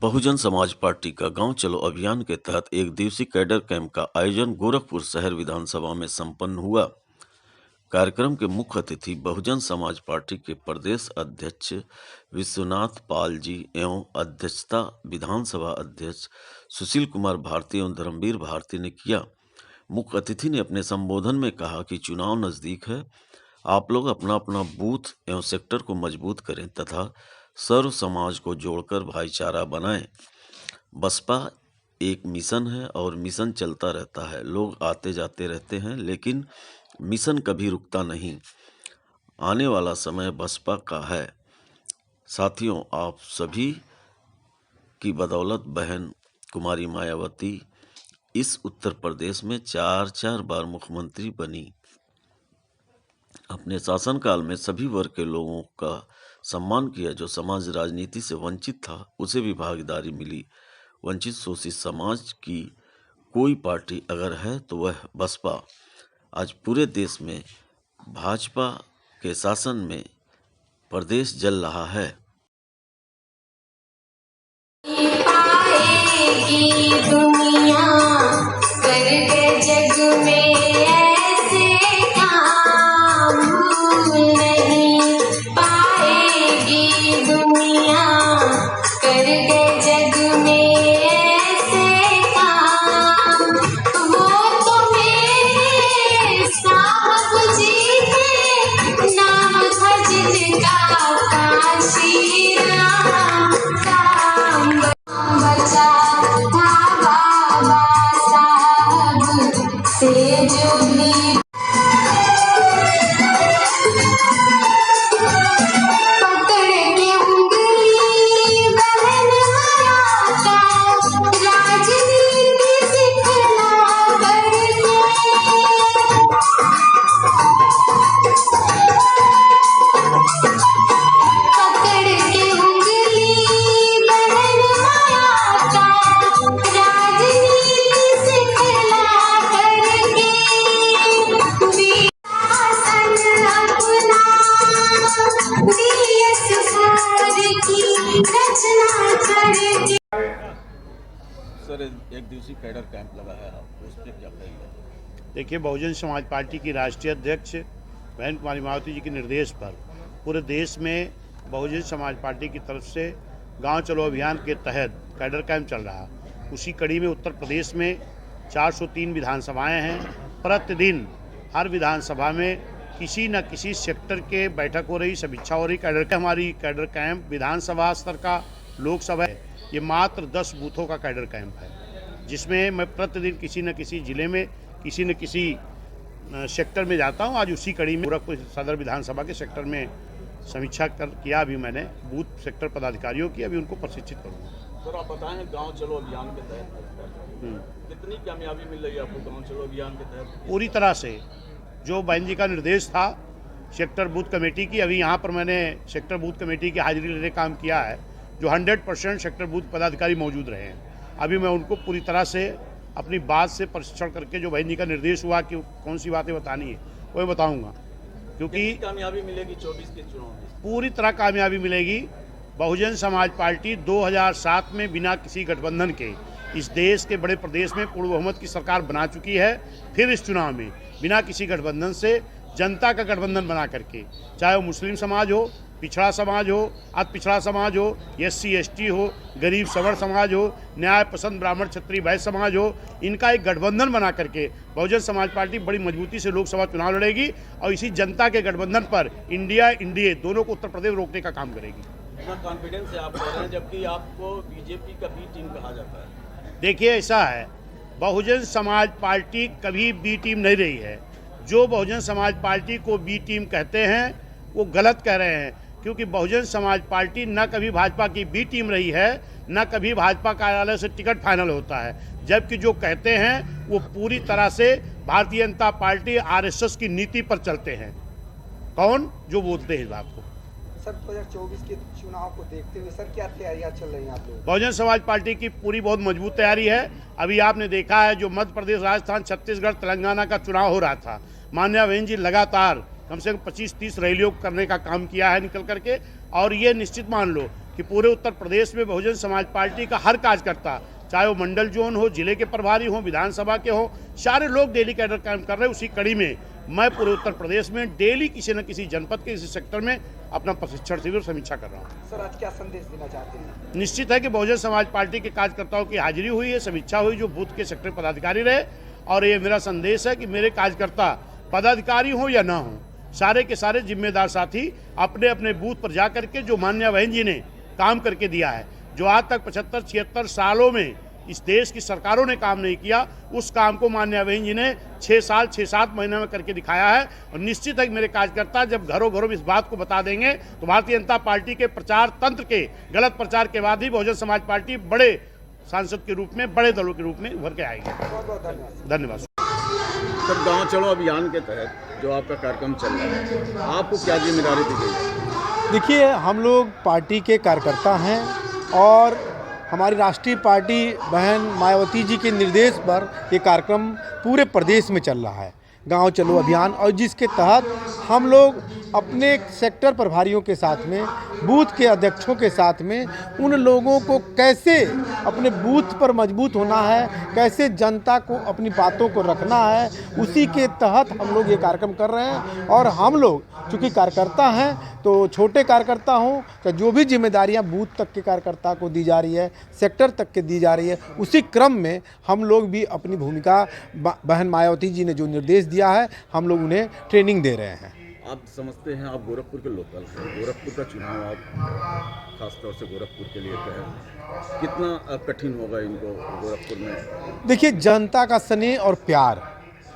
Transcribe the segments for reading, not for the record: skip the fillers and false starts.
Bahujan Samaj party का गांव चलो अभियान के तहत एक दिवसीय कैडर कैंप का आयोजन गोरखपुर शहर विधानसभा में संपन्न हुआ। कार्यक्रम के मुख्य अतिथि बहुजन समाज पार्टी के प्रदेश अध्यक्ष विश्वनाथ पाल जी एवं अध्यक्षता विधानसभा अध्यक्ष सुशील कुमार भारती एवं धर्मवीर भारती ने किया। मुख्य अतिथि ने अपने संबोधन में कहा कि चुनाव नजदीक है, आप लोग अपना अपना बूथ एवं सेक्टर को मजबूत करें तथा सर्व समाज को जोड़कर भाईचारा बनाएं। बसपा एक मिशन है और मिशन चलता रहता है। लोग आते जाते रहते हैं, लेकिन मिशन कभी रुकता नहीं। आने वाला समय बसपा का है। साथियों, आप सभी की बदौलत बहन कुमारी मायावती इस उत्तर प्रदेश में 4 बार मुख्यमंत्री बनी। अपने शासनकाल में सभी वर्ग के लोगों का सम्मान किया। जो समाज राजनीति से वंचित था उसे भी भागीदारी मिली। वंचित शोषित समाज की कोई पार्टी अगर है तो वह बसपा। आज पूरे देश में भाजपा के शासन में प्रदेश जल रहा है। दुनिया करके जग में ऐसे काम नहीं पाएगी। दुनिया करके जग में ऐसे काम, वो तो मेरे साहब जी के नाम था जिनका काशी राम काम बचा था बाबा साहब से जो भी पकड़ के उंगली बहन हराता, राजनीति सिखला करके पकड़ के उंगली बहन हराता, राजनीति सिखला करके शासन अपना देश भर की रचना करके। सर, एक दिवसीय कैडर कैंप लगा है, आप उस पर क्या कहेंगे? देखिए, बहुजन समाज पार्टी की राष्ट्रीय अध्यक्ष बहन कुमारी मायावती जी के निर्देश पर पूरे देश में बहुजन समाज पार्टी की तरफ से गांव चलो अभियान के तहत कैडर कैंप चल रहा। उसी कड़ी में उत्तर प्रदेश में 403 विधानसभाएं हैं। प्रतिदिन हर विधानसभा में किसी न किसी सेक्टर के बैठक हो रही, समीक्षा हो रही। हमारी कैडर कैंप विधानसभा स्तर का, लोकसभा है, ये मात्र 10 बूथों का कैडर कैंप है, जिसमें मैं प्रतिदिन किसी न किसी जिले में किसी न किसी सेक्टर में जाता हूं। आज उसी कड़ी में गोरखपुर सदर विधानसभा के सेक्टर में समीक्षा किया। अभी मैंने बूथ सेक्टर पदाधिकारियों की अभी उनको प्रशिक्षित करूँगा। सर, आप बताएं, गांव चलो अभियान के तहत कितनी कामयाबी मिल रही है आपको? गांव चलो अभियान के तहत पूरी तरह से जो बहन जी का निर्देश था सेक्टर बूथ कमेटी की, अभी यहाँ पर मैंने सेक्टर बूथ कमेटी की हाजिरी लेने काम किया है, जो 100% सेक्टर बूथ पदाधिकारी मौजूद रहे हैं। अभी मैं उनको पूरी तरह से अपनी बात से परीक्षण करके जो बहन जी का निर्देश हुआ कि कौन सी बातें बतानी है वो बताऊंगा, क्योंकि कामयाबी मिलेगी 24 के चुनाव में। पूरी तरह कामयाबी मिलेगी। बहुजन समाज पार्टी 2007 में बिना किसी गठबंधन के इस देश के बड़े प्रदेश में पूर्ण बहुमत की सरकार बना चुकी है। फिर इस चुनाव में बिना किसी गठबंधन से जनता का गठबंधन बना करके, चाहे वो मुस्लिम समाज हो, पिछड़ा समाज हो, अति पिछड़ा समाज हो, SC ST हो, गरीब सवर्ण समाज हो, न्याय पसंद ब्राह्मण क्षत्रिय वैश्य समाज हो, इनका एक गठबंधन बना करके बहुजन समाज पार्टी बड़ी मजबूती से लोकसभा चुनाव लड़ेगी और इसी जनता के गठबंधन पर इंडिया NDA दोनों को उत्तर प्रदेश रोकने का काम करेगी। इतना कॉन्फिडेंस है आप कह रहे हैं, जबकि आपको बीजेपी का बी टीम कहा जाता है। देखिए, ऐसा है, बहुजन समाज पार्टी कभी बी टीम नहीं रही है। जो बहुजन समाज पार्टी को बी टीम कहते हैं वो गलत कह रहे हैं, क्योंकि बहुजन समाज पार्टी न कभी भाजपा की बी टीम रही है, न कभी भाजपा कार्यालय से टिकट फाइनल होता है। जबकि जो कहते हैं वो पूरी तरह से भारतीय जनता पार्टी RSS की नीति पर चलते हैं। कौन? जो बोलते हैं इस बात को। सर, 2024 के चुनाव को देखते हुए सर क्या तैयारियां चल रही हैं आप लोगों? बहुजन समाज पार्टी की पूरी बहुत मजबूत तैयारी है। अभी आपने देखा है जो मध्य प्रदेश, राजस्थान, छत्तीसगढ़, तेलंगाना का चुनाव हो रहा था, माननीय बहन जी लगातार कम से कम 25-30 रैलियों करने का काम किया है निकल करके। और ये निश्चित मान लो कि पूरे उत्तर प्रदेश में बहुजन समाज पार्टी का हर कार्यकर्ता, चाहे वो मंडल जोन हो, जिले के प्रभारी हो, विधानसभा के हो, सारे लोग डेली कैडर कैंप कर रहे हैं। उसी कड़ी में मैं पूरे उत्तर प्रदेश में डेली किसी न किसी जनपद के किसी सेक्टर में अपना प्रशिक्षण शिविर समीक्षा कर रहा हूँ। सर आज क्या संदेश देना चाहते हैं? निश्चित है कि बहुजन समाज पार्टी के कार्यकर्ताओं की हाजिरी हुई है, समीक्षा हुई, जो बूथ के सेक्टर पदाधिकारी रहे, और ये मेरा संदेश है कि मेरे कार्यकर्ता पदाधिकारी हों या ना हों, सारे के सारे जिम्मेदार साथी अपने अपने बूथ पर जा करके जो माननीय बहन जी ने काम करके दिया है, जो आज तक 75-76 सालों में इस देश की सरकारों ने काम नहीं किया, उस काम को माननीय बहन जी ने 6 साल 6-7 महीने में करके दिखाया है। और निश्चित है कि मेरे कार्यकर्ता जब घरों घरों इस बात को बता देंगे तो भारतीय जनता पार्टी के प्रचार तंत्र के गलत प्रचार के बाद ही बहुजन समाज पार्टी बड़े सांसद के रूप में, बड़े दलों के रूप में उभर के आएगी। बहुत बहुत धन्यवाद। धन्यवाद। सर, गांव चलो अभियान के तहत जो आपका कार्यक्रम चल रहा है, आपको क्या जिम्मेदारी दी गई है? देखिए, हम लोग पार्टी के कार्यकर्ता हैं और हमारी राष्ट्रीय पार्टी बहन मायावती जी के निर्देश पर ये कार्यक्रम पूरे प्रदेश में चल रहा है, गांव चलो अभियान, और जिसके तहत हम लोग अपने सेक्टर प्रभारियों के साथ में, बूथ के अध्यक्षों के साथ में उन लोगों को कैसे अपने बूथ पर मजबूत होना है, कैसे जनता को अपनी बातों को रखना है, उसी के तहत हम लोग ये कार्यक्रम कर रहे हैं। और हम लोग चूँकि कार्यकर्ता हैं तो छोटे कार्यकर्ता हों तो जो भी जिम्मेदारियां बूथ तक के कार्यकर्ता को दी जा रही है, सेक्टर तक के दी जा रही है, उसी क्रम में हम लोग भी अपनी भूमिका बहन मायावती जी ने जो निर्देश दिया है, हम लोग उन्हें ट्रेनिंग दे रहे हैं। आप समझते हैं, आप गोरखपुर के लोकल हैं, गोरखपुर का चुनाव आप खासतौर से गोरखपुर के लिए कहें, कितना कठिन होगा इनको गोरखपुर में? देखिए, जनता का स्नेह और प्यार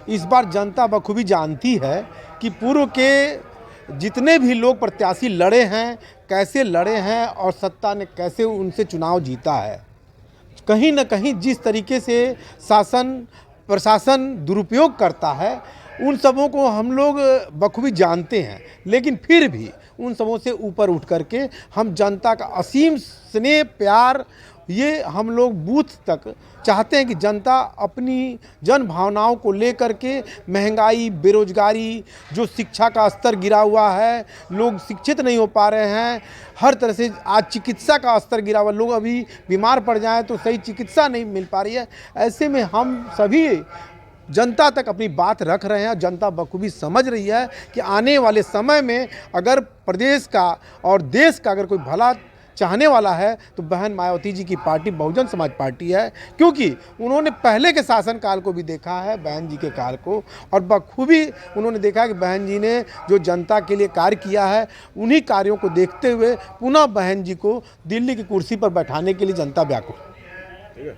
इस बार जनता बखूबी जानती है कि पूर्व के जितने भी लोग प्रत्याशी लड़े हैं, कैसे लड़े हैं और सत्ता ने कैसे उनसे चुनाव जीता है। कहीं न कहीं जिस तरीके से प्रशासन दुरुपयोग करता है, उन सबों को हम लोग बखूबी जानते हैं, लेकिन फिर भी उन सबों से ऊपर उठ करके हम जनता का असीम स्नेह प्यार, ये हम लोग बूथ तक चाहते हैं कि जनता अपनी जन भावनाओं को लेकर के, महंगाई, बेरोजगारी, जो शिक्षा का स्तर गिरा हुआ है, लोग शिक्षित नहीं हो पा रहे हैं, हर तरह से आज चिकित्सा का स्तर गिरा हुआ, लोग अभी बीमार पड़ जाएं तो सही चिकित्सा नहीं मिल पा रही है। ऐसे में हम सभी जनता तक अपनी बात रख रहे हैं। जनता बखूबी समझ रही है कि आने वाले समय में अगर प्रदेश का और देश का अगर कोई भला चाहने वाला है तो बहन मायावती जी की पार्टी बहुजन समाज पार्टी है, क्योंकि उन्होंने पहले के शासनकाल को भी देखा है, बहन जी के काल को, और बखूबी उन्होंने देखा है कि बहन जी ने जो जनता के लिए कार्य किया है, उन्हीं कार्यों को देखते हुए पुनः बहन जी को दिल्ली की कुर्सी पर बैठाने के लिए जनता व्याकुल।